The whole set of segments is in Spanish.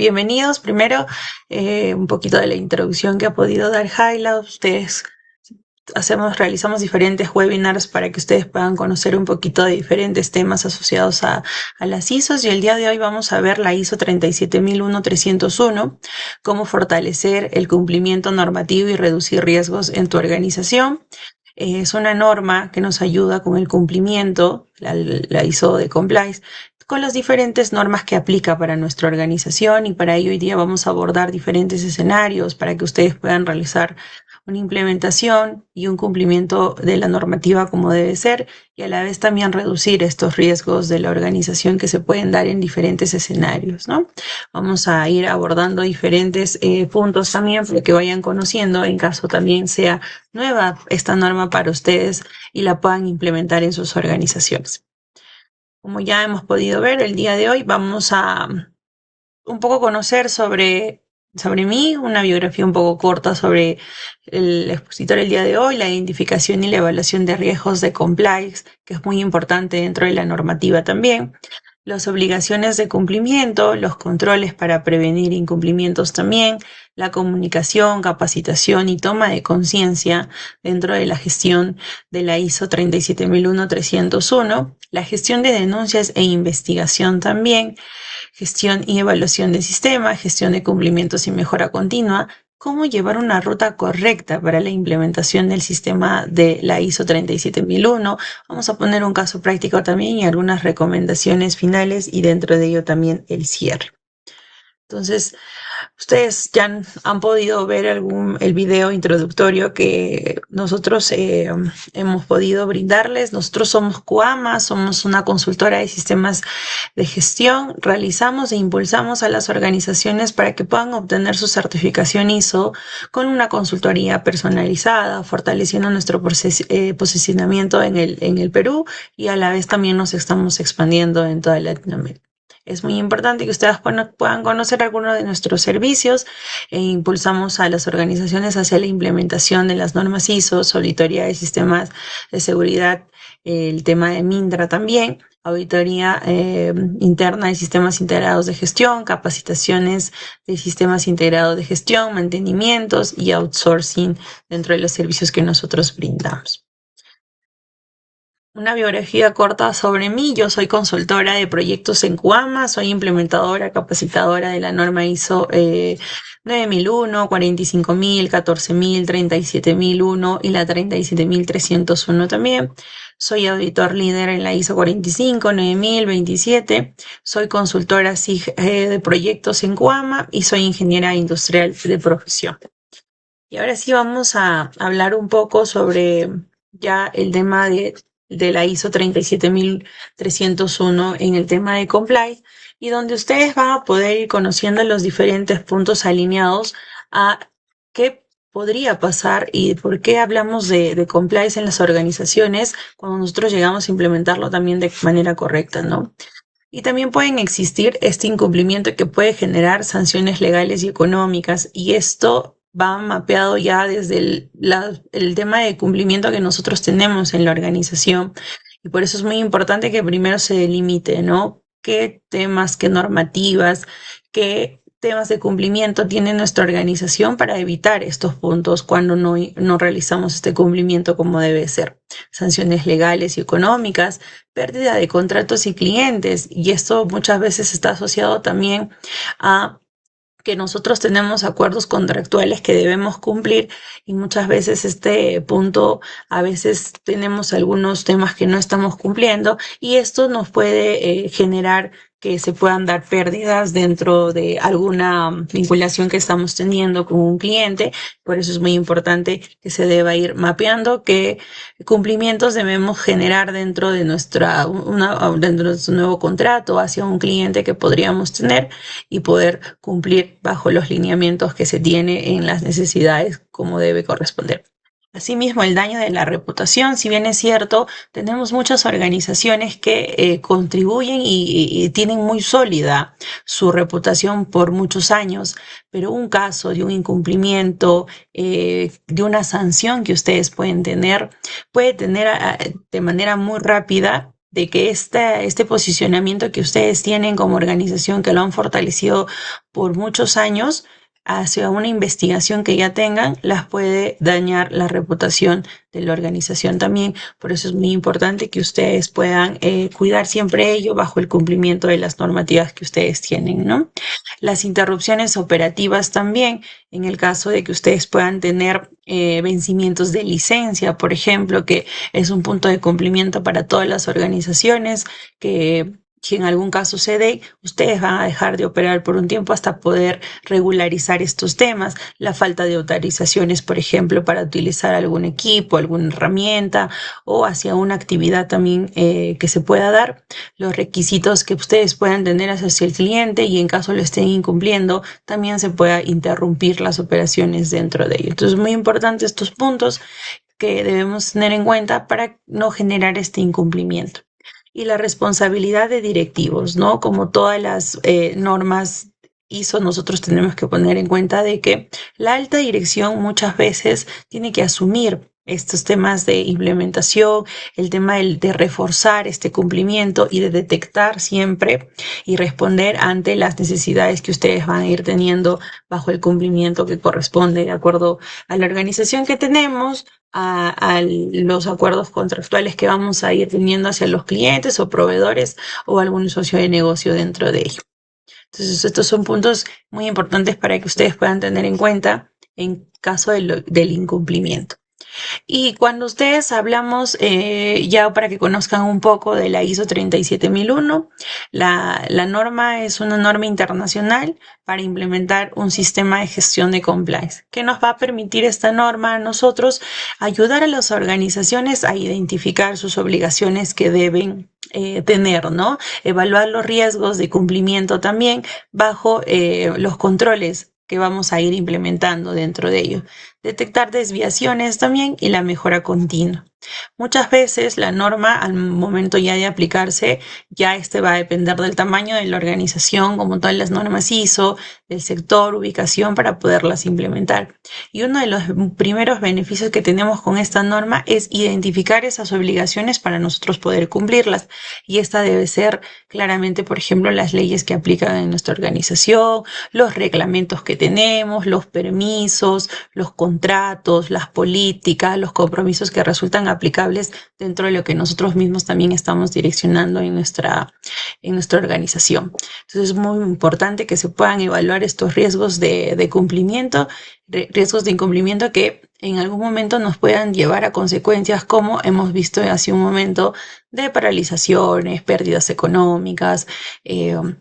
Bienvenidos. Primero, un poquito de la introducción que ha podido dar Jaila. Realizamos diferentes webinars para que ustedes puedan conocer un poquito de diferentes temas asociados a las ISOs, y el día de hoy vamos a ver la ISO 37001-301, cómo fortalecer el cumplimiento normativo y reducir riesgos en tu organización. Es una norma que nos ayuda con el cumplimiento, la ISO de Compliance, con las diferentes normas que aplica para nuestra organización, y para ello hoy día vamos a abordar diferentes escenarios para que ustedes puedan realizar una implementación y un cumplimiento de la normativa como debe ser, y a la vez también reducir estos riesgos de la organización que se pueden dar en diferentes escenarios, ¿no? Vamos a ir abordando diferentes puntos también para que vayan conociendo en caso también sea nueva esta norma para ustedes y la puedan implementar en sus organizaciones. Como ya hemos podido ver, el día de hoy vamos a un poco conocer sobre mí, una biografía un poco corta sobre el expositor el día de hoy, la identificación y la evaluación de riesgos de compliance, que es muy importante dentro de la normativa también, las obligaciones de cumplimiento, los controles para prevenir incumplimientos también, la comunicación, capacitación y toma de conciencia dentro de la gestión de la ISO 37001-301, la gestión de denuncias e investigación también, gestión y evaluación de sistema, gestión de cumplimientos y mejora continua, cómo llevar una ruta correcta para la implementación del sistema de la ISO 37001. Vamos a poner un caso práctico también y algunas recomendaciones finales, y dentro de ello también el cierre. Entonces, ustedes ya han podido ver el video introductorio que nosotros hemos podido brindarles. Nosotros somos Cuama, somos una consultora de sistemas de gestión. Realizamos e impulsamos a las organizaciones para que puedan obtener su certificación ISO con una consultoría personalizada, fortaleciendo nuestro posicionamiento en el Perú, y a la vez también nos estamos expandiendo en toda Latinoamérica. Es muy importante que ustedes puedan conocer algunos de nuestros servicios. Impulsamos a las organizaciones hacia la implementación de las normas ISO, auditoría de sistemas de seguridad, el tema de Mindra también, auditoría interna de sistemas integrados de gestión, capacitaciones de sistemas integrados de gestión, mantenimientos y outsourcing dentro de los servicios que nosotros brindamos. Una biografía corta sobre mí. Yo soy consultora de proyectos en Cuama, soy implementadora, capacitadora de la norma ISO 9001, 45000, 14000, 37001 y la 37301 también. Soy auditor líder en la ISO 45, 9000, 27. Soy consultora SIG de proyectos en Cuama y soy ingeniera industrial de profesión. Y ahora sí vamos a hablar un poco sobre ya el tema de la ISO 37301 en el tema de compliance, y donde ustedes van a poder ir conociendo los diferentes puntos alineados a qué podría pasar y por qué hablamos de compliance en las organizaciones cuando nosotros llegamos a implementarlo también de manera correcta, ¿no? Y también pueden existir este incumplimiento que puede generar sanciones legales y económicas, y esto va mapeado ya desde el tema de cumplimiento que nosotros tenemos en la organización, y por eso es muy importante que primero se delimite, ¿no? ¿Qué temas, qué normativas, qué temas de cumplimiento tiene nuestra organización para evitar estos puntos cuando no realizamos este cumplimiento como debe ser? Sanciones legales y económicas, pérdida de contratos y clientes, y esto muchas veces está asociado también a que nosotros tenemos acuerdos contractuales que debemos cumplir, y muchas veces este punto, a veces tenemos algunos temas que no estamos cumpliendo, y esto nos puede generar que se puedan dar pérdidas dentro de alguna vinculación que estamos teniendo con un cliente. Por eso es muy importante que se deba ir mapeando qué cumplimientos debemos generar dentro de dentro de nuestro nuevo contrato hacia un cliente que podríamos tener, y poder cumplir bajo los lineamientos que se tiene en las necesidades como debe corresponder. Asimismo, el daño de la reputación. Si bien es cierto, tenemos muchas organizaciones que contribuyen y tienen muy sólida su reputación por muchos años, pero un caso de un incumplimiento, de una sanción que ustedes pueden tener, puede tener de manera muy rápida de que este posicionamiento que ustedes tienen como organización, que lo han fortalecido por muchos años, hacia una investigación que ya tengan, las puede dañar la reputación de la organización también. Por eso es muy importante que ustedes puedan cuidar siempre ello bajo el cumplimiento de las normativas que ustedes tienen, ¿no? Las interrupciones operativas también, en el caso de que ustedes puedan tener vencimientos de licencia, por ejemplo, que es un punto de cumplimiento para todas las organizaciones, que si en algún caso se dé, ustedes van a dejar de operar por un tiempo hasta poder regularizar estos temas, la falta de autorizaciones, por ejemplo, para utilizar algún equipo, alguna herramienta o hacia una actividad también que se pueda dar, los requisitos que ustedes puedan tener hacia el cliente y en caso lo estén incumpliendo, también se pueda interrumpir las operaciones dentro de ello. Entonces, es muy importante estos puntos que debemos tener en cuenta para no generar este incumplimiento. Y la responsabilidad de directivos, ¿no? Como todas las normas ISO, nosotros tenemos que poner en cuenta de que la alta dirección muchas veces tiene que asumir estos temas de implementación, el tema de reforzar este cumplimiento y de detectar siempre y responder ante las necesidades que ustedes van a ir teniendo bajo el cumplimiento que corresponde de acuerdo a la organización que tenemos, a los acuerdos contractuales que vamos a ir teniendo hacia los clientes o proveedores o algún socio de negocio dentro de ello. Entonces, estos son puntos muy importantes para que ustedes puedan tener en cuenta en caso del incumplimiento. Y cuando ustedes hablamos, ya para que conozcan un poco de la ISO 37001, la norma es una norma internacional para implementar un sistema de gestión de compliance. ¿Qué nos va a permitir esta norma a nosotros? Ayudar a las organizaciones a identificar sus obligaciones que deben tener, ¿no? Evaluar los riesgos de cumplimiento también bajo los controles que vamos a ir implementando dentro de ello. Detectar desviaciones también y la mejora continua. Muchas veces la norma al momento ya de aplicarse, ya va a depender del tamaño de la organización, como todas las normas ISO, del sector, ubicación para poderlas implementar. Y uno de los primeros beneficios que tenemos con esta norma es identificar esas obligaciones para nosotros poder cumplirlas. Y esta debe ser claramente, por ejemplo, las leyes que aplican en nuestra organización, los reglamentos que tenemos, los permisos, los contratos, las políticas, los compromisos que resultan aplicables dentro de lo que nosotros mismos también estamos direccionando en nuestra organización. Entonces es muy importante que se puedan evaluar estos riesgos de cumplimiento, riesgos de incumplimiento que en algún momento nos puedan llevar a consecuencias como hemos visto hace un momento de paralizaciones, pérdidas económicas, el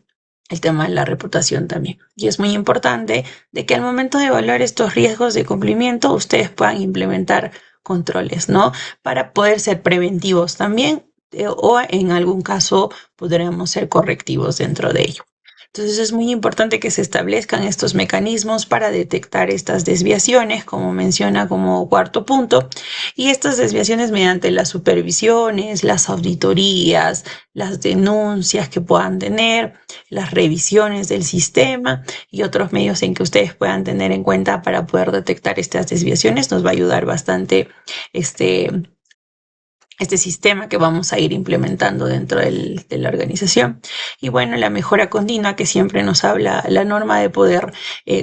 tema de la reputación también. Y es muy importante de que al momento de evaluar estos riesgos de cumplimiento, ustedes puedan implementar controles, ¿no? Para poder ser preventivos también o en algún caso podremos ser correctivos dentro de ello. Entonces es muy importante que se establezcan estos mecanismos para detectar estas desviaciones, como menciona como cuarto punto, y estas desviaciones mediante las supervisiones, las auditorías, las denuncias que puedan tener, las revisiones del sistema y otros medios en que ustedes puedan tener en cuenta para poder detectar estas desviaciones. Nos va a ayudar bastante este sistema que vamos a ir implementando dentro de la organización. Y bueno, la mejora continua que siempre nos habla la norma de poder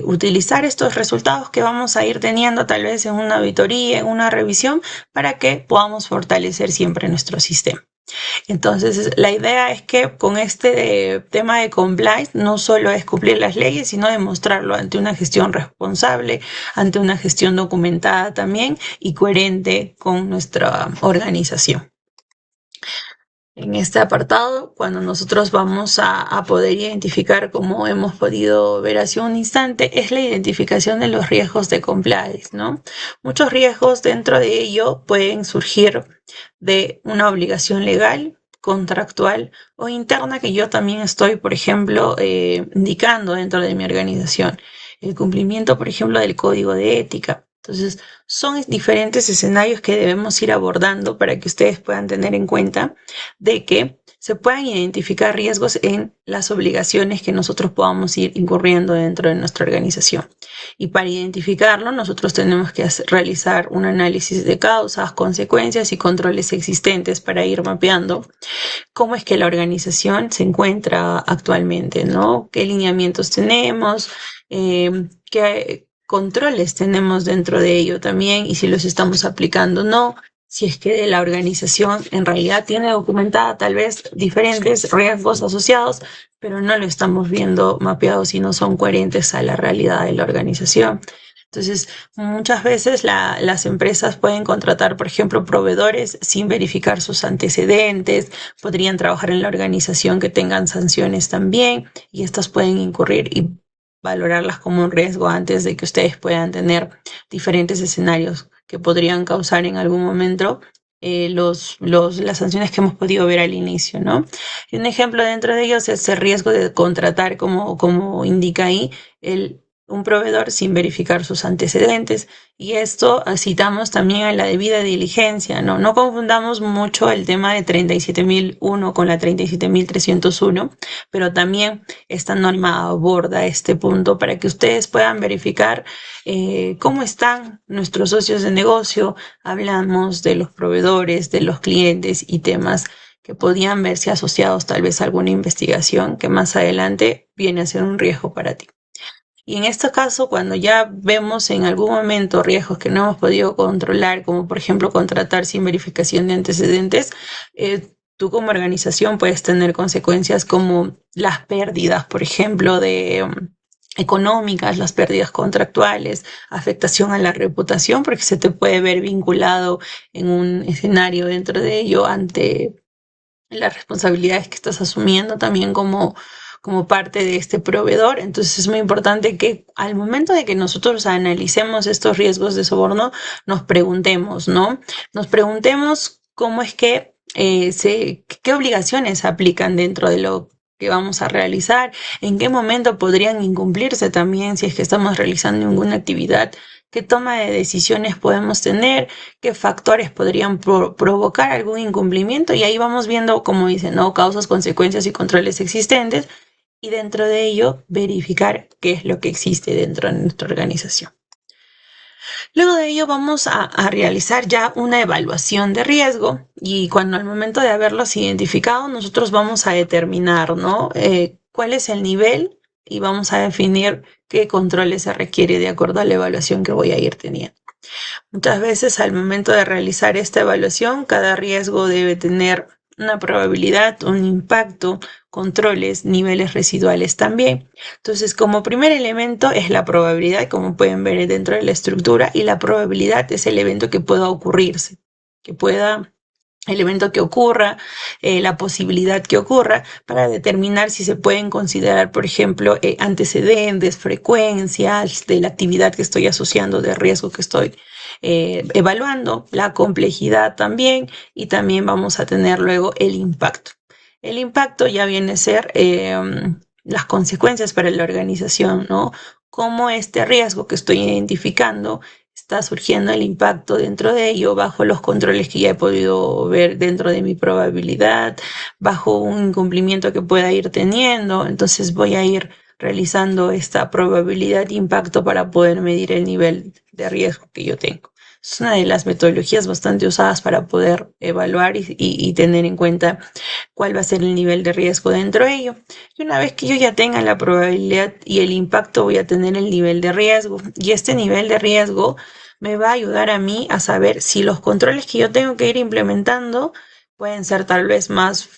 utilizar estos resultados que vamos a ir teniendo tal vez en una auditoría, en una revisión, para que podamos fortalecer siempre nuestro sistema. Entonces, la idea es que con este tema de compliance no solo es cumplir las leyes, sino demostrarlo ante una gestión responsable, ante una gestión documentada también y coherente con nuestra organización. En este apartado, cuando nosotros vamos a poder identificar, como hemos podido ver hace un instante, es la identificación de los riesgos de compliance, ¿no? Muchos riesgos dentro de ello pueden surgir de una obligación legal, contractual o interna que yo también estoy, por ejemplo, indicando dentro de mi organización. El cumplimiento, por ejemplo, del código de ética. Entonces, son diferentes escenarios que debemos ir abordando para que ustedes puedan tener en cuenta de que se puedan identificar riesgos en las obligaciones que nosotros podamos ir incurriendo dentro de nuestra organización. Y para identificarlo, nosotros tenemos que realizar un análisis de causas, consecuencias y controles existentes para ir mapeando cómo es que la organización se encuentra actualmente, ¿no? ¿Qué lineamientos tenemos? ¿Qué controles tenemos dentro de ello también? Y si los estamos aplicando o no. Si es que la organización en realidad tiene documentada tal vez diferentes riesgos asociados, pero no lo estamos viendo mapeados y no son coherentes a la realidad de la organización. Entonces, muchas veces las empresas pueden contratar, por ejemplo, proveedores sin verificar sus antecedentes, podrían trabajar en la organización que tengan sanciones también, y estas pueden incurrir y valorarlas como un riesgo antes de que ustedes puedan tener diferentes escenarios que podrían causar en algún momento las sanciones que hemos podido ver al inicio, ¿no? Y un ejemplo dentro de ellos es el riesgo de contratar, como indica ahí, un proveedor sin verificar sus antecedentes. Y esto citamos también a la debida diligencia, ¿no? No confundamos mucho el tema de 37.001 con la 37.301, pero también esta norma aborda este punto para que ustedes puedan verificar cómo están nuestros socios de negocio. Hablamos de los proveedores, de los clientes y temas que podían verse asociados tal vez a alguna investigación que más adelante viene a ser un riesgo para ti. Y en este caso, cuando ya vemos en algún momento riesgos que no hemos podido controlar, como por ejemplo contratar sin verificación de antecedentes, tú como organización puedes tener consecuencias como las pérdidas, por ejemplo, económicas, las pérdidas contractuales, afectación a la reputación, porque se te puede ver vinculado en un escenario dentro de ello ante las responsabilidades que estás asumiendo también como parte de este proveedor. Entonces es muy importante que al momento de que nosotros analicemos estos riesgos de soborno, nos preguntemos, ¿no? Nos preguntemos cómo es que qué obligaciones aplican dentro de lo que vamos a realizar, en qué momento podrían incumplirse también si es que estamos realizando ninguna actividad, qué toma de decisiones podemos tener, qué factores podrían provocar algún incumplimiento, y ahí vamos viendo, como dicen, ¿no? Causas, consecuencias y controles existentes, y dentro de ello verificar qué es lo que existe dentro de nuestra organización. Luego de ello vamos a realizar ya una evaluación de riesgo, y cuando al momento de haberlos identificado nosotros vamos a determinar, ¿no? Cuál es el nivel, y vamos a definir qué controles se requiere de acuerdo a la evaluación que voy a ir teniendo. Muchas veces al momento de realizar esta evaluación, cada riesgo debe tener una probabilidad, un impacto, controles, niveles residuales también. Entonces, como primer elemento es la probabilidad, como pueden ver dentro de la estructura, y la probabilidad es el evento que pueda ocurrirse, el evento que ocurra, la posibilidad que ocurra, para determinar si se pueden considerar, por ejemplo, antecedentes, frecuencias de la actividad que estoy asociando, de riesgo que estoy evaluando, la complejidad también, y también vamos a tener luego el impacto. El impacto ya viene a ser las consecuencias para la organización, ¿no? Cómo este riesgo que estoy identificando está surgiendo el impacto dentro de ello, bajo los controles que ya he podido ver dentro de mi probabilidad, bajo un incumplimiento que pueda ir teniendo. Entonces voy a ir realizando esta probabilidad de impacto para poder medir el nivel de riesgo que yo tengo. Es una de las metodologías bastante usadas para poder evaluar y tener en cuenta cuál va a ser el nivel de riesgo dentro de ello. Y una vez que yo ya tenga la probabilidad y el impacto, voy a tener el nivel de riesgo. Y este nivel de riesgo me va a ayudar a mí a saber si los controles que yo tengo que ir implementando pueden ser tal vez más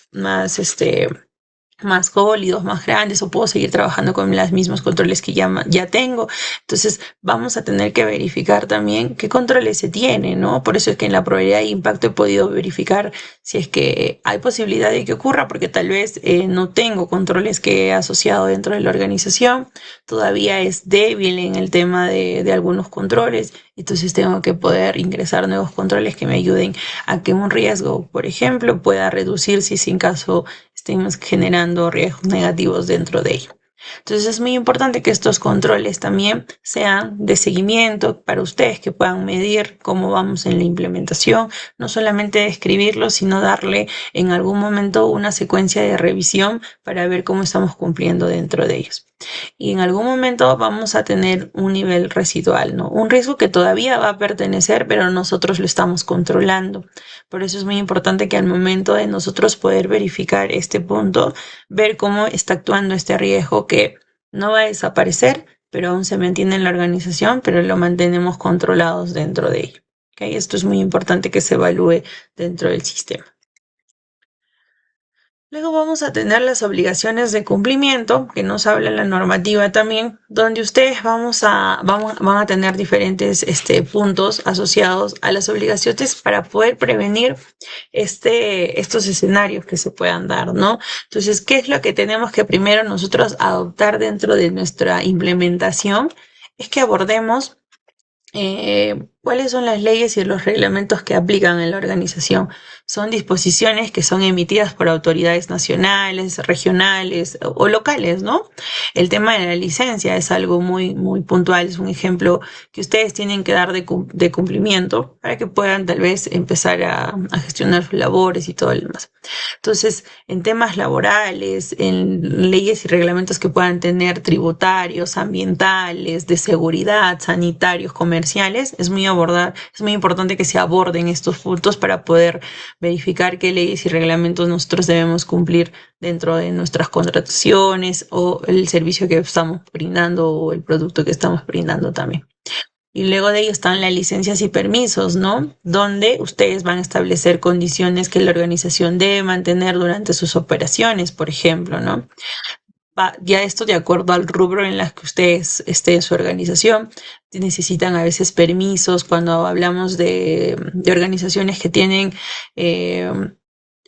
sólidos, más grandes, o puedo seguir trabajando con los mismos controles que ya tengo. Entonces vamos a tener que verificar también qué controles se tienen, ¿no? Por eso es que en la probabilidad de impacto he podido verificar si es que hay posibilidad de que ocurra, porque tal vez no tengo controles que he asociado dentro de la organización, todavía es débil en el tema de algunos controles, entonces tengo que poder ingresar nuevos controles que me ayuden a que un riesgo, por ejemplo, pueda reducirse sin caso estemos generando riesgos negativos dentro de ello. Entonces es muy importante que estos controles también sean de seguimiento para ustedes, que puedan medir cómo vamos en la implementación, no solamente escribirlo, sino darle en algún momento una secuencia de revisión para ver cómo estamos cumpliendo dentro de ellos. Y en algún momento vamos a tener un nivel residual, ¿no? Un riesgo que todavía va a pertenecer, pero nosotros lo estamos controlando. Por eso es muy importante que al momento de nosotros poder verificar este punto, ver cómo está actuando este riesgo que no va a desaparecer, pero aún se mantiene en la organización, pero lo mantenemos controlados dentro de ello. ¿Okay? Esto es muy importante que se evalúe dentro del sistema. Luego vamos a tener las obligaciones de cumplimiento, que nos habla la normativa también, donde ustedes van a tener diferentes puntos asociados a las obligaciones para poder prevenir estos escenarios que se puedan dar, ¿no? Entonces, ¿qué es lo que tenemos que primero nosotros adoptar dentro de nuestra implementación? Es que abordemos ¿cuáles son las leyes y los reglamentos que aplican en la organización? Son disposiciones que son emitidas por autoridades nacionales, regionales o locales, ¿no? El tema de la licencia es algo muy, muy puntual, es un ejemplo que ustedes tienen que dar de cumplimiento para que puedan tal vez empezar a gestionar sus labores y todo lo demás. Entonces, en temas laborales, en leyes y reglamentos que puedan tener tributarios, ambientales, de seguridad, sanitarios, comerciales, es muy importante que se aborden estos puntos para poder verificar qué leyes y reglamentos nosotros debemos cumplir dentro de nuestras contrataciones o el servicio que estamos brindando o el producto que estamos brindando también. Y luego de ello están las licencias y permisos, ¿no? Donde ustedes van a establecer condiciones que la organización debe mantener durante sus operaciones, por ejemplo, ¿no? Ya esto de acuerdo al rubro en la que ustedes estén en su organización. Necesitan a veces permisos cuando hablamos de organizaciones que tienen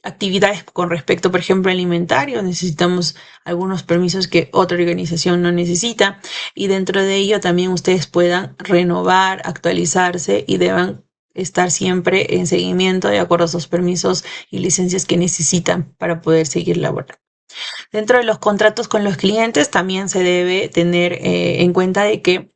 actividades con respecto, por ejemplo, al inventario. Necesitamos algunos permisos que otra organización no necesita y dentro de ello también ustedes puedan renovar, actualizarse y deban estar siempre en seguimiento de acuerdo a esos permisos y licencias que necesitan para poder seguir laborando. Dentro de los contratos con los clientes también se debe tener en cuenta de que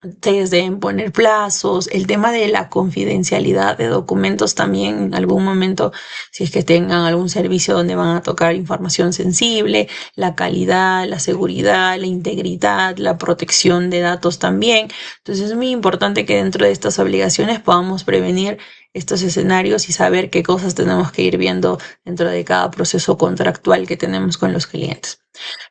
ustedes deben poner plazos, el tema de la confidencialidad de documentos también en algún momento, si es que tengan algún servicio donde van a tocar información sensible, la calidad, la seguridad, la integridad, la protección de datos también. Entonces es muy importante que dentro de estas obligaciones podamos prevenir estos escenarios y saber qué cosas tenemos que ir viendo dentro de cada proceso contractual que tenemos con los clientes.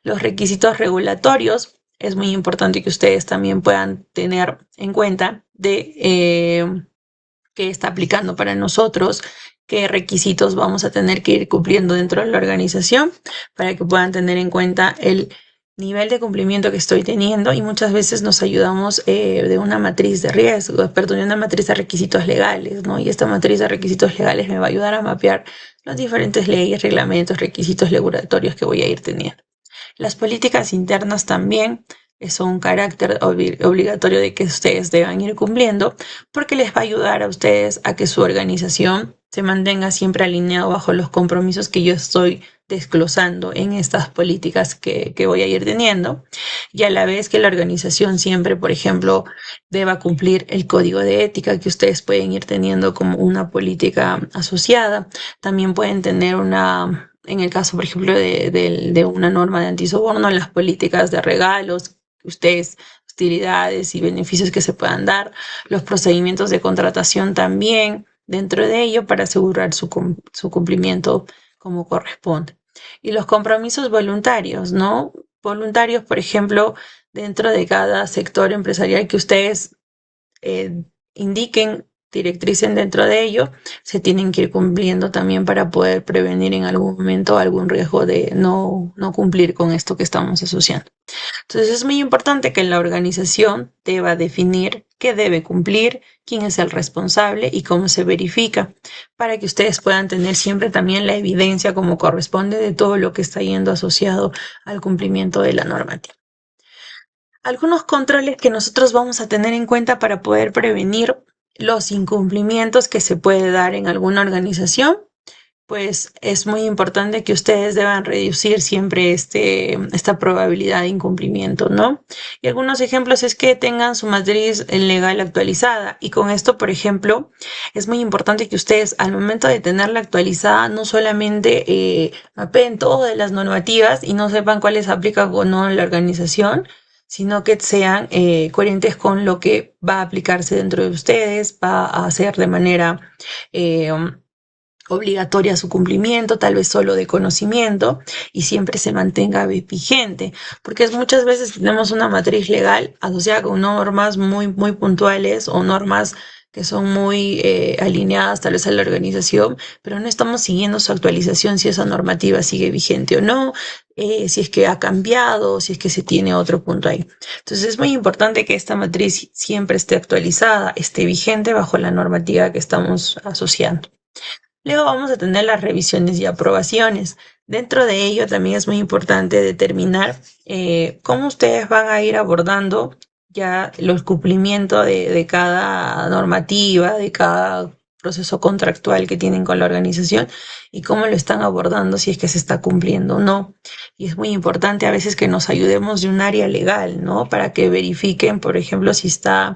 Los requisitos regulatorios es muy importante que ustedes también puedan tener en cuenta de qué está aplicando para nosotros, qué requisitos vamos a tener que ir cumpliendo dentro de la organización para que puedan tener en cuenta el nivel de cumplimiento que estoy teniendo y muchas veces nos ayudamos de una matriz de riesgo, perdón, de una matriz de requisitos legales, ¿no? Y esta matriz de requisitos legales me va a ayudar a mapear las diferentes leyes, reglamentos, requisitos regulatorios que voy a ir teniendo. Las políticas internas también son un carácter obligatorio de que ustedes deban ir cumpliendo porque les va a ayudar a ustedes a que su organización se mantenga siempre alineado bajo los compromisos que yo estoy desglosando en estas políticas que voy a ir teniendo y a la vez que la organización siempre, por ejemplo, deba cumplir el código de ética que ustedes pueden ir teniendo como una política asociada. También pueden tener en el caso, por ejemplo, de una norma de antisoborno, las políticas de regalos, ustedes, utilidades y beneficios que se puedan dar, los procedimientos de contratación también dentro de ello para asegurar su cumplimiento como corresponde. Y los compromisos voluntarios, ¿no? Voluntarios, por ejemplo, dentro de cada sector empresarial que ustedes indiquen, directricen dentro de ello, se tienen que ir cumpliendo también para poder prevenir en algún momento algún riesgo de no cumplir con esto que estamos asociando. Entonces es muy importante que la organización deba definir qué debe cumplir, quién es el responsable y cómo se verifica, para que ustedes puedan tener siempre también la evidencia como corresponde de todo lo que está yendo asociado al cumplimiento de la normativa. Algunos controles que nosotros vamos a tener en cuenta para poder prevenir los incumplimientos que se puede dar en alguna organización pues es muy importante que ustedes deban reducir siempre esta probabilidad de incumplimiento, ¿no? Y algunos ejemplos es que tengan su matriz legal actualizada. Y con esto, por ejemplo, es muy importante que ustedes al momento de tenerla actualizada no solamente mapeen todas las normativas y no sepan cuáles aplican o no en la organización, sino que sean coherentes con lo que va a aplicarse dentro de ustedes, va a hacer de manera eh, obligatoria su cumplimiento, tal vez solo de conocimiento, y siempre se mantenga vigente, porque muchas veces tenemos una matriz legal asociada con normas muy puntuales o normas que son muy alineadas tal vez a la organización, pero no estamos siguiendo su actualización si esa normativa sigue vigente o no, si es que ha cambiado, si es que se tiene otro punto ahí. Entonces es muy importante que esta matriz siempre esté actualizada, esté vigente bajo la normativa que estamos asociando. Luego vamos a tener las revisiones y aprobaciones. Dentro de ello también es muy importante determinar cómo ustedes van a ir abordando ya los cumplimientos de cada normativa, de cada proceso contractual que tienen con la organización y cómo lo están abordando si es que se está cumpliendo o no. Y es muy importante a veces que nos ayudemos de un área legal, ¿no? Para que verifiquen, por ejemplo, si está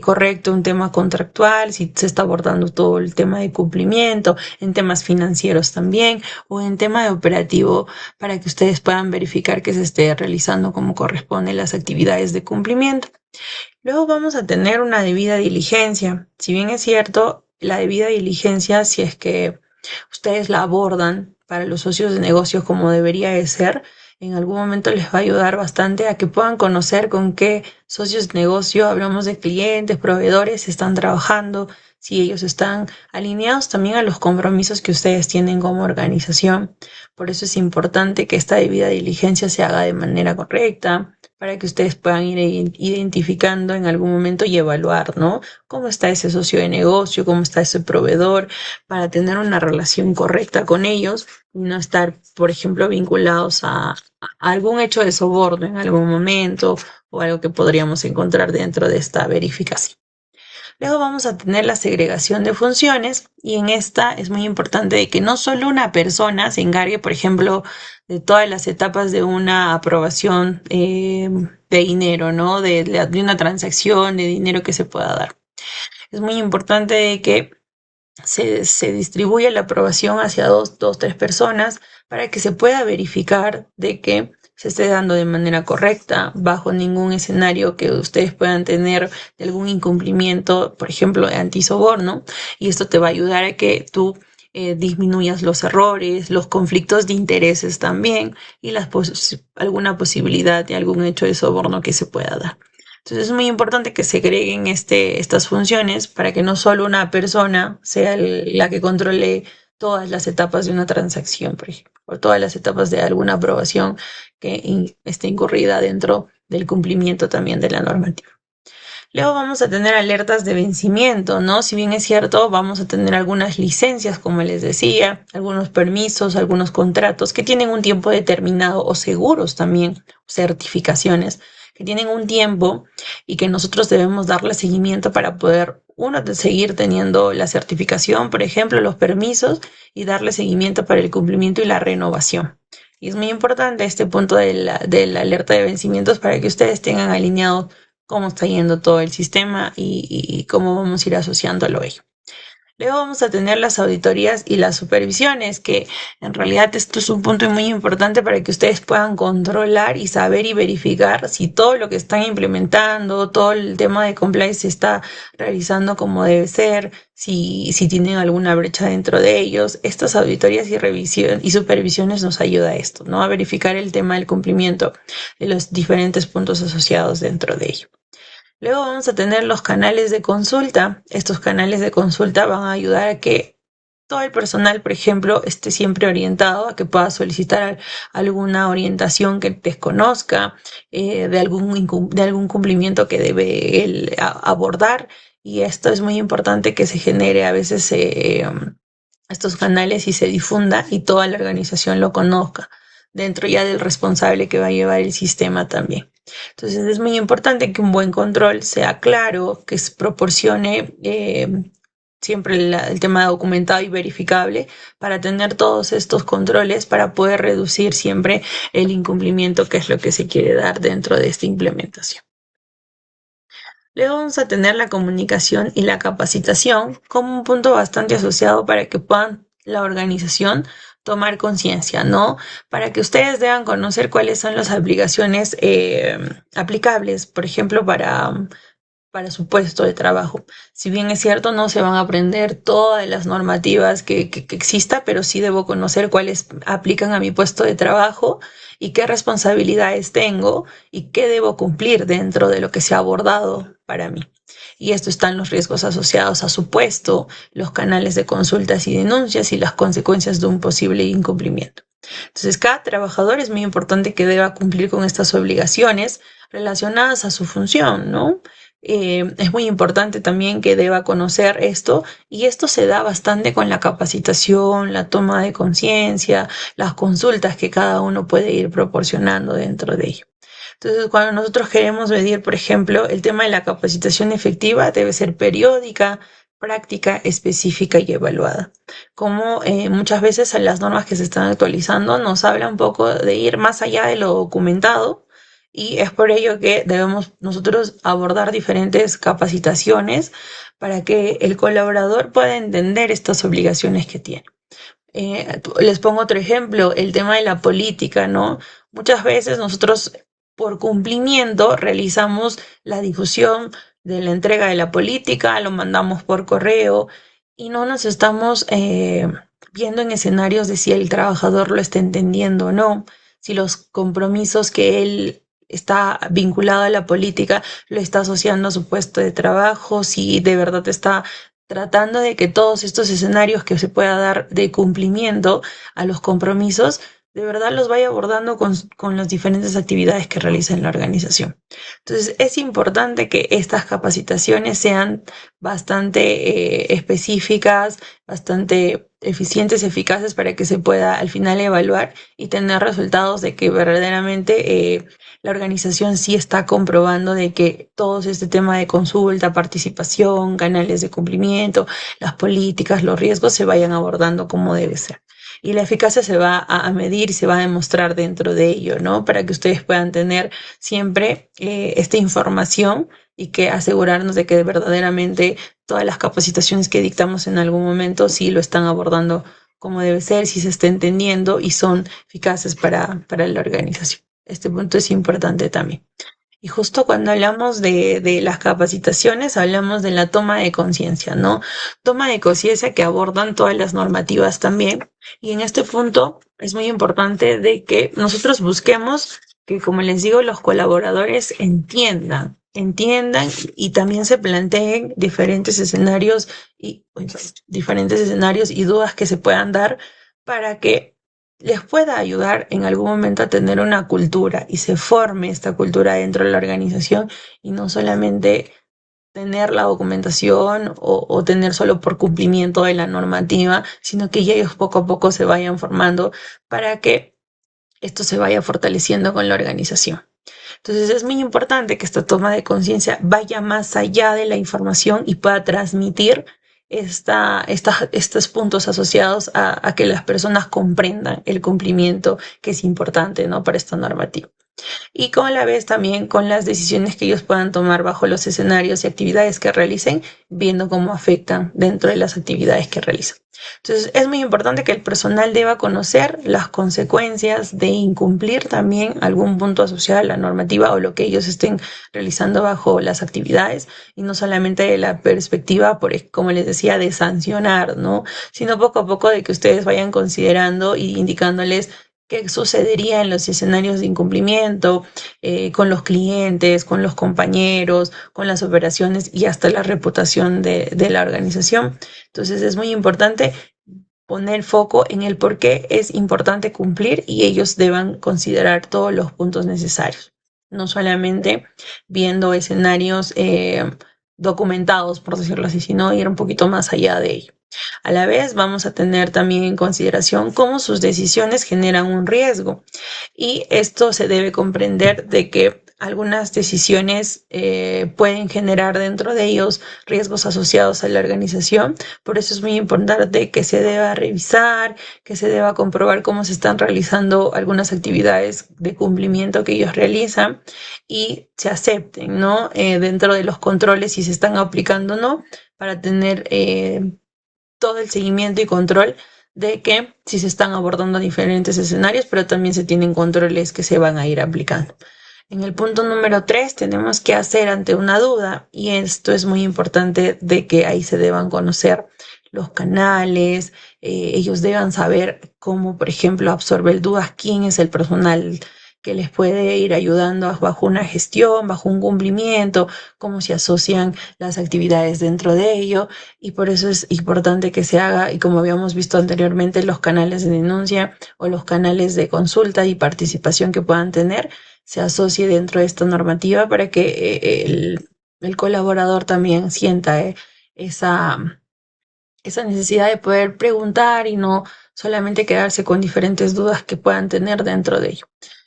correcto un tema contractual, si se está abordando todo el tema de cumplimiento, en temas financieros también, o en tema de operativo, para que ustedes puedan verificar que se esté realizando como corresponde las actividades de cumplimiento. Luego vamos a tener una debida diligencia. Si bien es cierto, la debida diligencia, si es que ustedes la abordan para los socios de negocios como debería de ser, en algún momento les va a ayudar bastante a que puedan conocer con qué socios de negocio, hablamos de clientes, proveedores, están trabajando, si ellos están alineados también a los compromisos que ustedes tienen como organización. Por eso es importante que esta debida diligencia se haga de manera correcta, para que ustedes puedan ir identificando en algún momento y evaluar, ¿no? Cómo está ese socio de negocio, cómo está ese proveedor, para tener una relación correcta con ellos y no estar, por ejemplo, vinculados a algún hecho de soborno en algún momento o algo que podríamos encontrar dentro de esta verificación. Luego vamos a tener la segregación de funciones y en esta es muy importante de que no solo una persona se encargue, por ejemplo, de todas las etapas de una aprobación de dinero, ¿no? De una transacción de dinero que se pueda dar. Es muy importante de que se distribuya la aprobación hacia tres personas para que se pueda verificar de que se esté dando de manera correcta, bajo ningún escenario que ustedes puedan tener de algún incumplimiento, por ejemplo, de antisoborno, y esto te va a ayudar a que tú disminuyas los errores, los conflictos de intereses también y alguna posibilidad de algún hecho de soborno que se pueda dar. Entonces es muy importante que se agreguen estas funciones para que no solo una persona sea la que controle todas las etapas de una transacción, por ejemplo, o todas las etapas de alguna aprobación que esté incurrida dentro del cumplimiento también de la normativa. Luego vamos a tener alertas de vencimiento, ¿no? Si bien es cierto, vamos a tener algunas licencias, como les decía, algunos permisos, algunos contratos que tienen un tiempo determinado o seguros también, certificaciones que tienen un tiempo y que nosotros debemos darle seguimiento para poder, uno, seguir teniendo la certificación, por ejemplo, los permisos y darle seguimiento para el cumplimiento y la renovación. Y es muy importante este punto de la alerta de vencimientos para que ustedes tengan alineado cómo está yendo todo el sistema y cómo vamos a ir asociándolo a ello. Luego vamos a tener las auditorías y las supervisiones, que en realidad esto es un punto muy importante para que ustedes puedan controlar y saber y verificar si todo lo que están implementando, todo el tema de compliance se está realizando como debe ser, si tienen alguna brecha dentro de ellos. Estas auditorías y supervisiones nos ayuda a esto, ¿no? A verificar el tema del cumplimiento de los diferentes puntos asociados dentro de ello. Luego vamos a tener los canales de consulta. Estos canales de consulta van a ayudar a que todo el personal, por ejemplo, esté siempre orientado a que pueda solicitar alguna orientación que desconozca, de algún cumplimiento que debe él abordar. Y esto es muy importante que se genere a veces estos canales y se difunda y toda la organización lo conozca, dentro ya del responsable que va a llevar el sistema también. Entonces es muy importante que un buen control sea claro, que proporcione siempre el tema documentado y verificable para tener todos estos controles para poder reducir siempre el incumplimiento, que es lo que se quiere dar dentro de esta implementación. Luego vamos a tener la comunicación y la capacitación como un punto bastante asociado para que puedan la organización tomar conciencia, ¿no? Para que ustedes deban conocer cuáles son las obligaciones aplicables, por ejemplo, para su puesto de trabajo. Si bien es cierto, no se van a aprender todas las normativas que exista, pero sí debo conocer cuáles aplican a mi puesto de trabajo y qué responsabilidades tengo y qué debo cumplir dentro de lo que se ha abordado para mí. Y esto están los riesgos asociados a su puesto, los canales de consultas y denuncias y las consecuencias de un posible incumplimiento. Entonces, cada trabajador es muy importante que deba cumplir con estas obligaciones relacionadas a su función, ¿no? Es muy importante también que deba conocer esto y esto se da bastante con la capacitación, la toma de conciencia, las consultas que cada uno puede ir proporcionando dentro de ello. Entonces, cuando nosotros queremos medir, por ejemplo, el tema de la capacitación efectiva debe ser periódica, práctica, específica y evaluada. Como muchas veces las normas que se están actualizando nos habla un poco de ir más allá de lo documentado y es por ello que debemos nosotros abordar diferentes capacitaciones para que el colaborador pueda entender estas obligaciones que tiene. Les pongo otro ejemplo, el tema de la política, ¿no? Muchas veces nosotros por cumplimiento realizamos la difusión de la entrega de la política, lo mandamos por correo y no nos estamos viendo en escenarios de si el trabajador lo está entendiendo o no, si los compromisos que él está vinculado a la política lo está asociando a su puesto de trabajo, si de verdad está tratando de que todos estos escenarios que se pueda dar de cumplimiento a los compromisos, de verdad los vaya abordando con las diferentes actividades que realiza en la organización. Entonces, es importante que estas capacitaciones sean bastante específicas, bastante eficientes, eficaces para que se pueda al final evaluar y tener resultados de que verdaderamente la organización sí está comprobando de que todo este tema de consulta, participación, canales de cumplimiento, las políticas, los riesgos se vayan abordando como debe ser. Y la eficacia se va a medir y se va a demostrar dentro de ello, ¿no? Para que ustedes puedan tener siempre esta información y que asegurarnos de que verdaderamente todas las capacitaciones que dictamos en algún momento sí lo están abordando como debe ser, si se está entendiendo y son eficaces para la organización. Este punto es importante también. Y justo cuando hablamos de las capacitaciones, hablamos de la toma de conciencia, ¿no? Toma de conciencia que abordan todas las normativas también. Y en este punto es muy importante de que nosotros busquemos que, como les digo, los colaboradores entiendan y también se planteen diferentes escenarios y dudas que se puedan dar para que les pueda ayudar en algún momento a tener una cultura y se forme esta cultura dentro de la organización y no solamente tener la documentación o tener solo por cumplimiento de la normativa, sino que ya ellos poco a poco se vayan formando para que esto se vaya fortaleciendo con la organización. Entonces es muy importante que esta toma de conciencia vaya más allá de la información y pueda transmitir estos puntos asociados a que las personas comprendan el cumplimiento que es importante, ¿no? Para esta normativa. Y con la vez también con las decisiones que ellos puedan tomar bajo los escenarios y actividades que realicen, viendo cómo afectan dentro de las actividades que realizan. Entonces es muy importante que el personal deba conocer las consecuencias de incumplir también algún punto asociado a la normativa o lo que ellos estén realizando bajo las actividades y no solamente de la perspectiva, como les decía, de sancionar, ¿no? Sino poco a poco de que ustedes vayan considerando y indicándoles qué sucedería en los escenarios de incumplimiento, con los clientes, con los compañeros, con las operaciones y hasta la reputación de la organización. Entonces es muy importante poner foco en el por qué es importante cumplir y ellos deban considerar todos los puntos necesarios, no solamente viendo escenarios documentados, por decirlo así, sino ir un poquito más allá de ello. A la vez vamos a tener también en consideración cómo sus decisiones generan un riesgo y esto se debe comprender de que algunas decisiones pueden generar dentro de ellos riesgos asociados a la organización. Por eso es muy importante que se deba revisar, que se deba comprobar cómo se están realizando algunas actividades de cumplimiento que ellos realizan y se acepten, ¿no? Dentro de los controles si se están aplicando o no, para tener todo el seguimiento y control de que si se están abordando diferentes escenarios, pero también se tienen controles que se van a ir aplicando. En el punto número 3 tenemos que hacer ante una duda y esto es muy importante de que ahí se deban conocer los canales, ellos deban saber cómo, por ejemplo, absorber dudas, quién es el personal que les puede ir ayudando bajo una gestión, bajo un cumplimiento, cómo se asocian las actividades dentro de ello y por eso es importante que se haga y como habíamos visto anteriormente los canales de denuncia o los canales de consulta y participación que puedan tener se asocie dentro de esta normativa para que el colaborador también sienta esa, esa necesidad de poder preguntar y no solamente quedarse con diferentes dudas que puedan tener dentro de ello.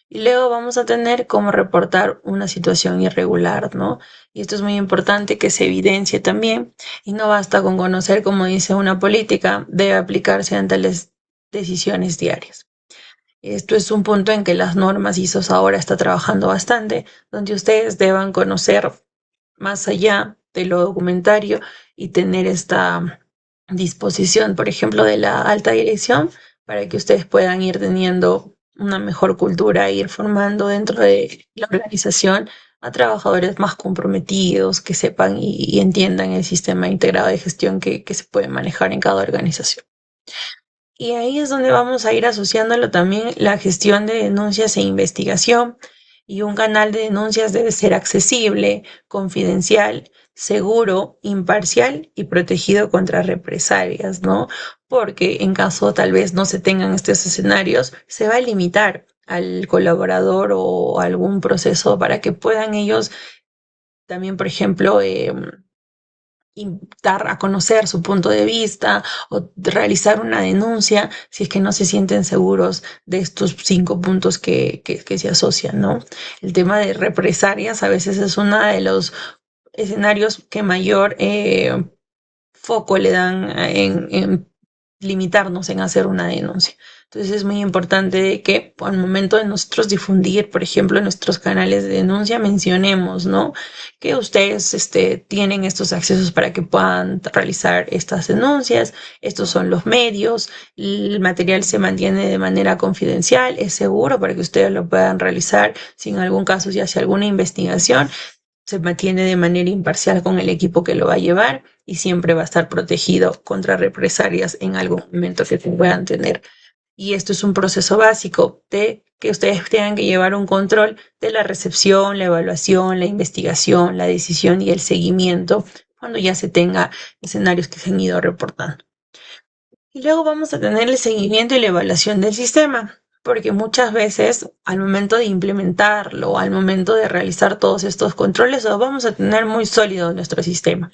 Y luego vamos a tener cómo reportar una situación irregular, ¿no? Y esto es muy importante que se evidencie también y no basta con conocer, como dice una política, debe aplicarse ante las decisiones diarias. Esto es un punto en que las normas ISO ahora está trabajando bastante, donde ustedes deban conocer más allá de lo documentario y tener esta disposición, por ejemplo, de la alta dirección, para que ustedes puedan ir teniendo una mejor cultura e ir formando dentro de la organización a trabajadores más comprometidos, que sepan y entiendan el sistema integrado de gestión que se puede manejar en cada organización. Y ahí es donde vamos a ir asociándolo también la gestión de denuncias e investigación. Y un canal de denuncias debe ser accesible, confidencial, seguro, imparcial y protegido contra represalias, ¿no? Porque en caso tal vez no se tengan estos escenarios, se va a limitar al colaborador o algún proceso para que puedan ellos también, por ejemplo, dar a conocer su punto de vista o realizar una denuncia si es que no se sienten seguros de estos 5 puntos que se asocian, ¿no? El tema de represalias a veces es uno de los escenarios que mayor foco le dan en limitarnos en hacer una denuncia. Entonces es muy importante que al momento de nosotros difundir, por ejemplo, en nuestros canales de denuncia, mencionemos, ¿no? Que ustedes tienen estos accesos para que puedan realizar estas denuncias, estos son los medios, el material se mantiene de manera confidencial, es seguro para que ustedes lo puedan realizar, si en algún caso se hace alguna investigación, se mantiene de manera imparcial con el equipo que lo va a llevar y siempre va a estar protegido contra represalias en algún momento que puedan tener. Y esto es un proceso básico de que ustedes tengan que llevar un control de la recepción, la evaluación, la investigación, la decisión y el seguimiento cuando ya se tenga escenarios que se han ido reportando. Y luego vamos a tener el seguimiento y la evaluación del sistema, porque muchas veces al momento de implementarlo, al momento de realizar todos estos controles, lo vamos a tener muy sólido nuestro sistema.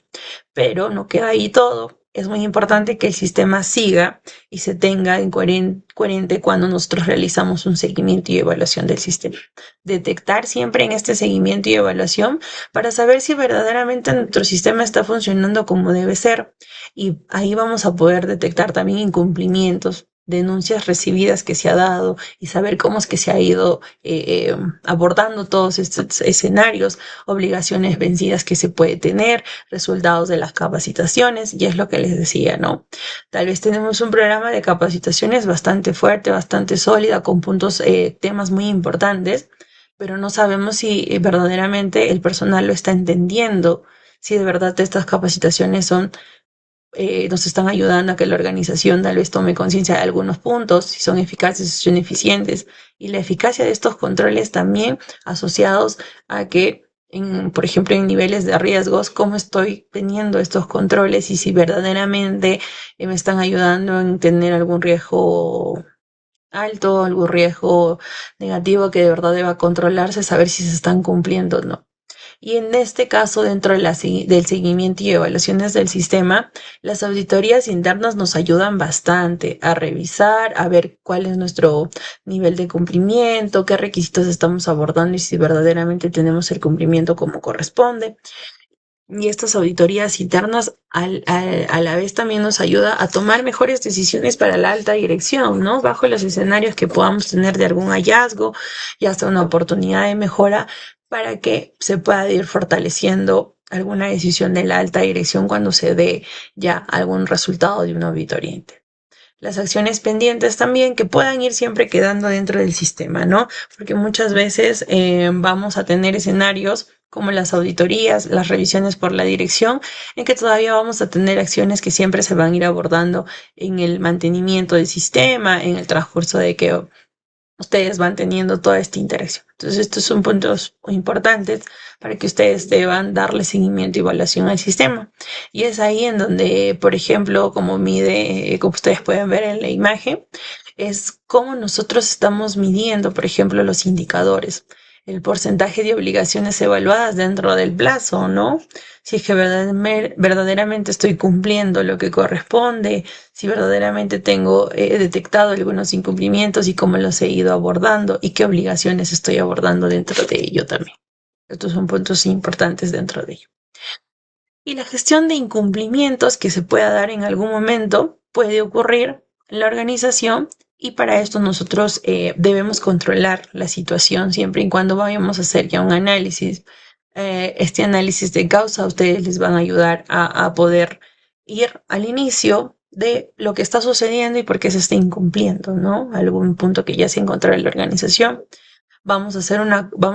Pero no queda ahí todo. Es muy importante que el sistema siga y se tenga en coherente cuando nosotros realizamos un seguimiento y evaluación del sistema. Detectar siempre en este seguimiento y evaluación para saber si verdaderamente nuestro sistema está funcionando como debe ser. Y ahí vamos a poder detectar también incumplimientos, denuncias recibidas que se ha dado y saber cómo es que se ha ido abordando todos estos escenarios, obligaciones vencidas que se puede tener, resultados de las capacitaciones, y es lo que les decía, ¿no? Tal vez tenemos un programa de capacitaciones bastante fuerte, bastante sólida, con puntos, temas muy importantes, pero no sabemos si verdaderamente el personal lo está entendiendo, si de verdad estas capacitaciones nos están ayudando a que la organización tal vez tome conciencia de algunos puntos, si son eficaces, si son eficientes, y la eficacia de estos controles también asociados a que, por ejemplo, en niveles de riesgos, cómo estoy teniendo estos controles y si verdaderamente me están ayudando en tener algún riesgo alto, algún riesgo negativo que de verdad deba controlarse, saber si se están cumpliendo o no. Y en este caso, dentro de del seguimiento y evaluaciones del sistema, las auditorías internas nos ayudan bastante a revisar, a ver cuál es nuestro nivel de cumplimiento, qué requisitos estamos abordando y si verdaderamente tenemos el cumplimiento como corresponde. Y estas auditorías internas a la vez también nos ayuda a tomar mejores decisiones para la alta dirección, ¿no? Bajo los escenarios que podamos tener de algún hallazgo y hasta una oportunidad de mejora para que se pueda ir fortaleciendo alguna decisión de la alta dirección cuando se dé ya algún resultado de una auditoría. Las acciones pendientes también que puedan ir siempre quedando dentro del sistema, ¿no? Porque muchas veces vamos a tener escenarios como las auditorías, las revisiones por la dirección, en que todavía vamos a tener acciones que siempre se van a ir abordando en el mantenimiento del sistema, en el transcurso de que ustedes van teniendo toda esta interacción. Entonces, estos son puntos importantes para que ustedes deban darle seguimiento y evaluación al sistema. Y es ahí en donde, por ejemplo, como mide, como ustedes pueden ver en la imagen, es cómo nosotros estamos midiendo, por ejemplo, los indicadores, el porcentaje de obligaciones evaluadas dentro del plazo, ¿no? Si es que verdaderamente estoy cumpliendo lo que corresponde, si verdaderamente tengo detectado algunos incumplimientos y cómo los he ido abordando y qué obligaciones estoy abordando dentro de ello también. Estos son puntos importantes dentro de ello. Y la gestión de incumplimientos que se pueda dar en algún momento puede ocurrir en la organización y para esto nosotros debemos controlar la situación siempre y cuando vayamos a hacer ya un análisis. Este análisis de causa a ustedes les van a ayudar a poder ir al inicio de lo que está sucediendo y por qué se está incumpliendo, ¿no? Algún punto que ya se encontró en la organización. Vamos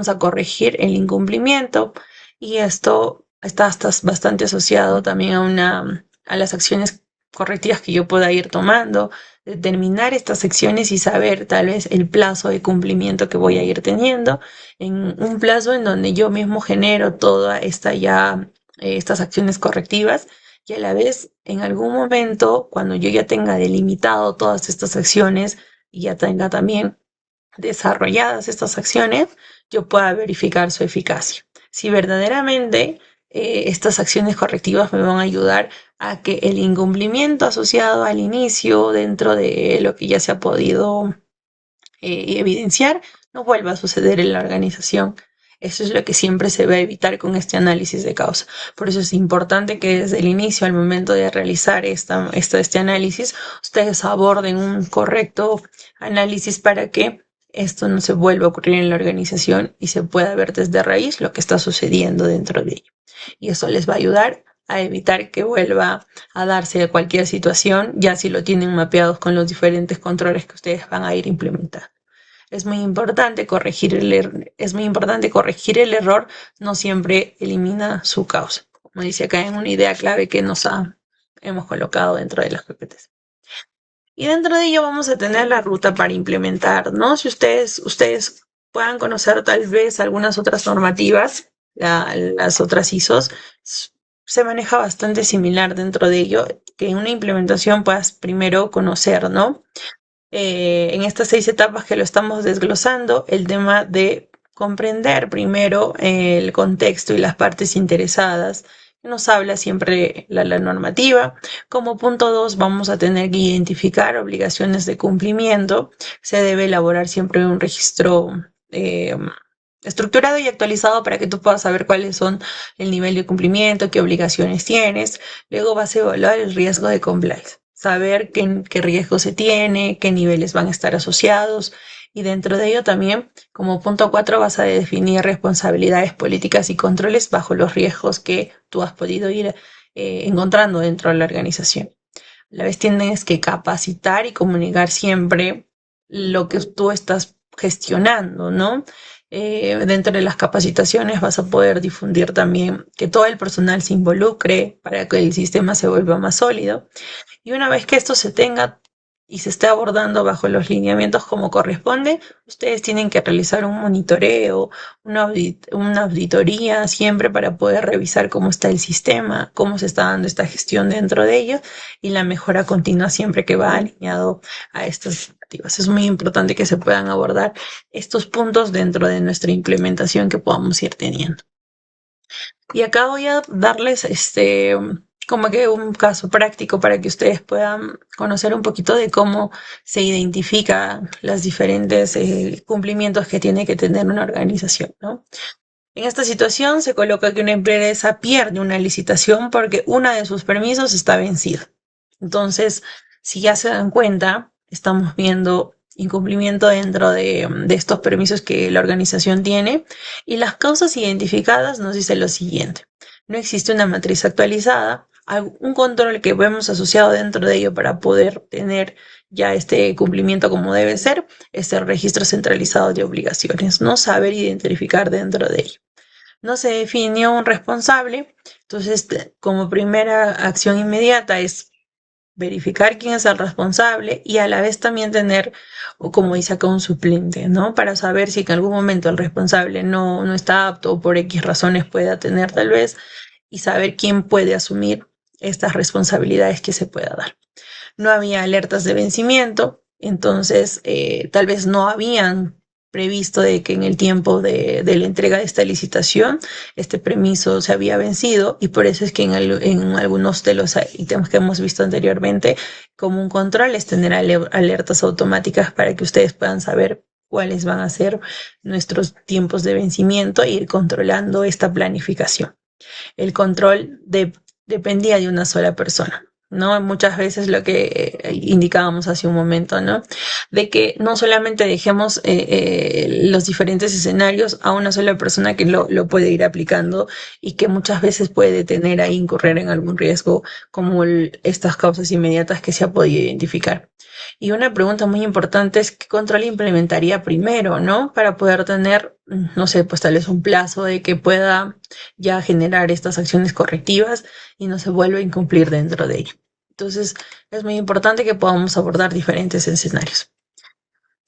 a corregir el incumplimiento y esto está bastante asociado también a las acciones correctivas que yo pueda ir tomando, determinar estas secciones y saber tal vez el plazo de cumplimiento que voy a ir teniendo en un plazo en donde yo mismo genero toda estas acciones correctivas y a la vez en algún momento cuando yo ya tenga delimitado todas estas acciones y ya tenga también desarrolladas estas acciones, yo pueda verificar su eficacia. Si verdaderamente estas acciones correctivas me van a ayudar a que el incumplimiento asociado al inicio dentro de lo que ya se ha podido evidenciar no vuelva a suceder en la organización. Eso es lo que siempre se va a evitar con este análisis de causa. Por eso es importante que desde el inicio, al momento de realizar este análisis, ustedes aborden un correcto análisis para que esto no se vuelva a ocurrir en la organización y se pueda ver desde raíz lo que está sucediendo dentro de ello. Y eso les va a ayudar a evitar que vuelva a darse cualquier situación, ya si lo tienen mapeados con los diferentes controles que ustedes van a ir implementando. Es muy importante corregir el error, no siempre elimina su causa. Como dice acá en una idea clave que hemos colocado dentro de las PPTs. Y dentro de ello vamos a tener la ruta para implementar, ¿no? Si ustedes puedan conocer tal vez algunas otras normativas, las otras ISOs, se maneja bastante similar dentro de ello, que en una implementación puedas primero conocer, ¿no? En estas 6 etapas que lo estamos desglosando, el tema de comprender primero el contexto y las partes interesadas. Nos habla siempre la normativa. Como punto 2 vamos a tener que identificar obligaciones de cumplimiento. Se debe elaborar siempre un registro estructurado y actualizado para que tú puedas saber cuáles son el nivel de cumplimiento, qué obligaciones tienes. Luego vas a evaluar el riesgo de compliance, saber qué riesgo se tiene, qué niveles van a estar asociados. Y dentro de ello también, como punto 4, vas a definir responsabilidades políticas y controles bajo los riesgos que tú has podido ir encontrando dentro de la organización. A la vez tienes que capacitar y comunicar siempre lo que tú estás gestionando, ¿no? Dentro de las capacitaciones vas a poder difundir también que todo el personal se involucre para que el sistema se vuelva más sólido. Y una vez que esto se tenga y se esté abordando bajo los lineamientos como corresponde, ustedes tienen que realizar un monitoreo, una auditoría siempre para poder revisar cómo está el sistema, cómo se está dando esta gestión dentro de ellos y la mejora continua siempre que va alineado a estas expectativas. Es muy importante que se puedan abordar estos puntos dentro de nuestra implementación que podamos ir teniendo. Y acá voy a darles como que un caso práctico para que ustedes puedan conocer un poquito de cómo se identifican los diferentes cumplimientos que tiene que tener una organización, ¿no? En esta situación se coloca que una empresa pierde una licitación porque uno de sus permisos está vencido. Entonces, si ya se dan cuenta, estamos viendo incumplimiento dentro de estos permisos que la organización tiene, y las causas identificadas nos dice lo siguiente. No existe una matriz actualizada, un control que vemos asociado dentro de ello para poder tener ya este cumplimiento como debe ser, es el registro centralizado de obligaciones, no saber identificar dentro de ello. No se definió un responsable, entonces como primera acción inmediata es verificar quién es el responsable y a la vez también tener, o como dice acá, un suplente, ¿no? Para saber si en algún momento el responsable no está apto o por X razones pueda tener tal vez, y saber quién puede asumir estas responsabilidades que se pueda dar. No había alertas de vencimiento, entonces tal vez no habían previsto de que en el tiempo de la entrega de esta licitación este permiso se había vencido, y por eso es que en algunos de los ítems que hemos visto anteriormente, como un control es tener alertas automáticas para que ustedes puedan saber cuáles van a ser nuestros tiempos de vencimiento e ir controlando esta planificación. El control dependía de una sola persona, ¿no? Muchas veces lo que indicábamos hace un momento, ¿no? De que no solamente dejemos los diferentes escenarios a una sola persona que lo puede ir aplicando, y que muchas veces puede detener a incurrir en algún riesgo como estas causas inmediatas que se ha podido identificar. Y una pregunta muy importante es qué control implementaría primero, ¿no? Para poder tener, no sé, pues tal vez un plazo de que pueda ya generar estas acciones correctivas y no se vuelve a incumplir dentro de ello. Entonces, es muy importante que podamos abordar diferentes escenarios.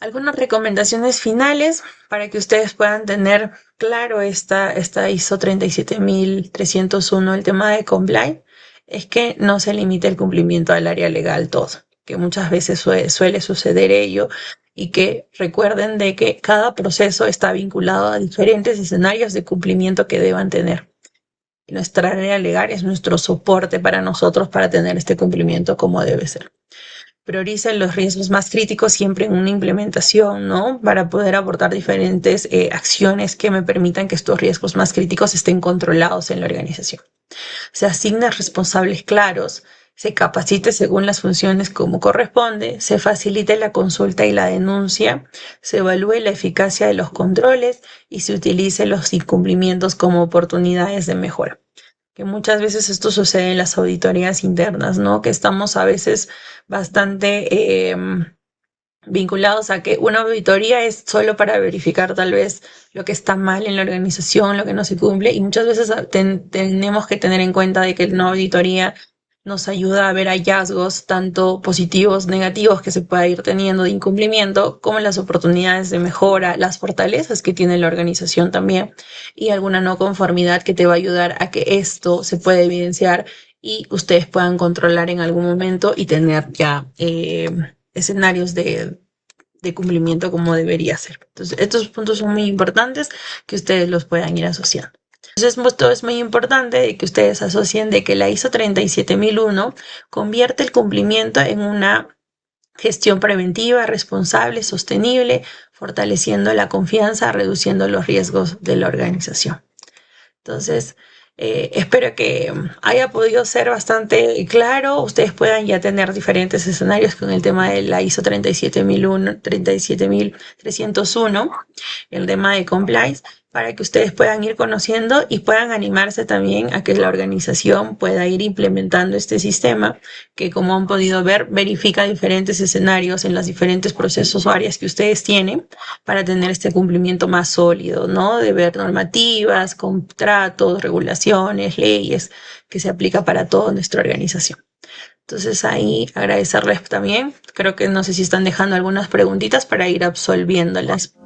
Algunas recomendaciones finales para que ustedes puedan tener claro esta ISO 37301, el tema de comply, es que no se limite el cumplimiento al área legal todo, que muchas veces suele suceder ello, y que recuerden de que cada proceso está vinculado a diferentes escenarios de cumplimiento que deban tener. Nuestra área legal es nuestro soporte para nosotros para tener este cumplimiento como debe ser. Prioricen los riesgos más críticos siempre en una implementación, ¿no? Para poder abordar diferentes acciones que me permitan que estos riesgos más críticos estén controlados en la organización. Se asignen responsables claros, se capacite según las funciones como corresponde, se facilite la consulta y la denuncia, se evalúe la eficacia de los controles y se utilice los incumplimientos como oportunidades de mejora. Que muchas veces esto sucede en las auditorías internas, ¿no? Que estamos a veces bastante vinculados a que una auditoría es solo para verificar tal vez lo que está mal en la organización, lo que no se cumple, y muchas veces tenemos que tener en cuenta de que una auditoría nos ayuda a ver hallazgos tanto positivos, negativos que se pueda ir teniendo de incumplimiento, como las oportunidades de mejora, las fortalezas que tiene la organización también, y alguna no conformidad que te va a ayudar a que esto se pueda evidenciar y ustedes puedan controlar en algún momento y tener ya escenarios de cumplimiento como debería ser. Entonces, estos puntos son muy importantes que ustedes los puedan ir asociando. Entonces, esto es muy importante que ustedes asocien de que la ISO 37001 convierte el cumplimiento en una gestión preventiva, responsable, sostenible, fortaleciendo la confianza, reduciendo los riesgos de la organización. Entonces, espero que haya podido ser bastante claro. Ustedes puedan ya tener diferentes escenarios con el tema de la ISO 37301, el tema de compliance, para que ustedes puedan ir conociendo y puedan animarse también a que la organización pueda ir implementando este sistema, que como han podido ver, verifica diferentes escenarios en los diferentes procesos o áreas que ustedes tienen para tener este cumplimiento más sólido, ¿no? De ver normativas, contratos, regulaciones, leyes que se aplica para toda nuestra organización. Entonces ahí agradecerles también. Creo que no sé si están dejando algunas preguntitas para ir absolviéndolas.